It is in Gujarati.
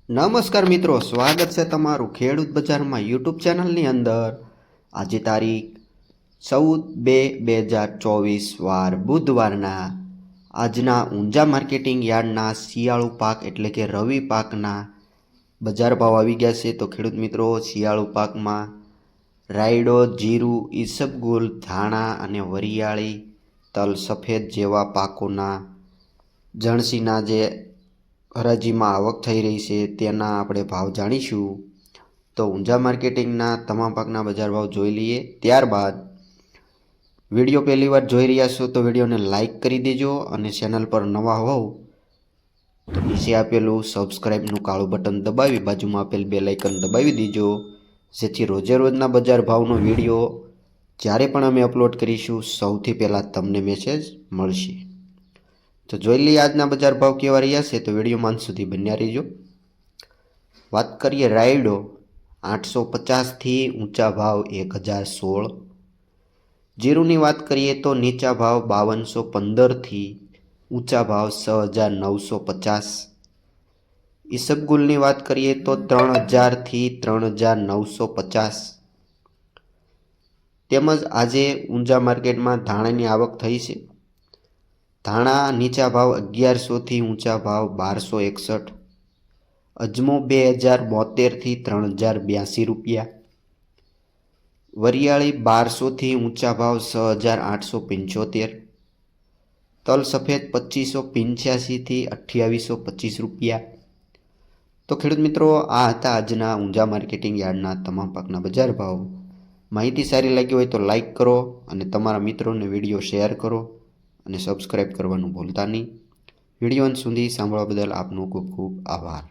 નમસ્કાર મિત્રો, સ્વાગત છે તમારું ખેડૂત બજારમાં યુટ્યુબ ચેનલની અંદર। આજે તારીખ 14/2/2024 વાર બુધવારના આજના ઊંઝા માર્કેટિંગ યાર્ડના શિયાળુ પાક એટલે કે રવિ પાકના બજાર ભાવ આવી ગયા છે। તો ખેડૂત મિત્રો, શિયાળુ પાકમાં રાયડો, જીરું, ઈસબગુલ, ધાણા અને વરિયાળી, તલ સફેદ જેવા પાકોના જણસીના જે હરાજીમાં આવક થઈ રહી છે તેના આપણે ભાવ જાણીશું। તો ઊંઝા માર્કેટિંગના તમામ પાકના બજાર ભાવ જોઈ લઈએ। ત્યારબાદ વિડીયો પહેલી વાર જોઈ રહ્યા છો તો વિડીયોને લાઇક કરી દેજો અને ચેનલ પર નવા હોવ તો નીચે આપેલું સબસ્ક્રાઇબનું કાળું બટન દબાવી બાજુમાં આપેલ બેલ આઇકન દબાવી દેજો, જેથી રોજે રોજના બજાર ભાવનો વિડીયો જ્યારે પણ અમે અપલોડ કરીશું સૌથી પહેલાં તમને મેસેજ મળશે। તો જોઈ લઈએ આજના બજાર ભાવ કેવા રહ્યા છે, તો વિડીયોમાં અંત સુધી બન્યા રહીજો। વાત કરીએ રાયડો 850થી ઊંચા ભાવ 1016। જીરુની વાત કરીએ તો નીચા ભાવ 5215થી ઊંચા ભાવ 6950। ઈસબગુલની વાત કરીએ તો 3000થી 3950। તેમજ આજે ઊંઝા માર્કેટમાં ધાણાની આવક થઈ છે। ધાણા નીચા ભાવ 1100થી ઊંચા ભાવ 1261। અજમો 2072થી 3082 રૂપિયા। વરિયાળી 1200થી ઊંચા ભાવ 6875। તલ સફેદ 2585થી 2825 રૂપિયા। તો ખેડૂત મિત્રો, આ હતા આજના ઊંઝા માર્કેટિંગ યાર્ડના તમામ પાકના બજાર ભાવ। માહિતી સારી લાગી હોય તો લાઇક કરો અને તમારા મિત્રોને વિડીયો શેર કરો અને સબસ્ક્રાઇબ કરવાનું ભૂલતા નહીં। વિડીયો અંત સુધી સાંભળવા બદલ આપનો ખૂબ ખૂબ આભાર।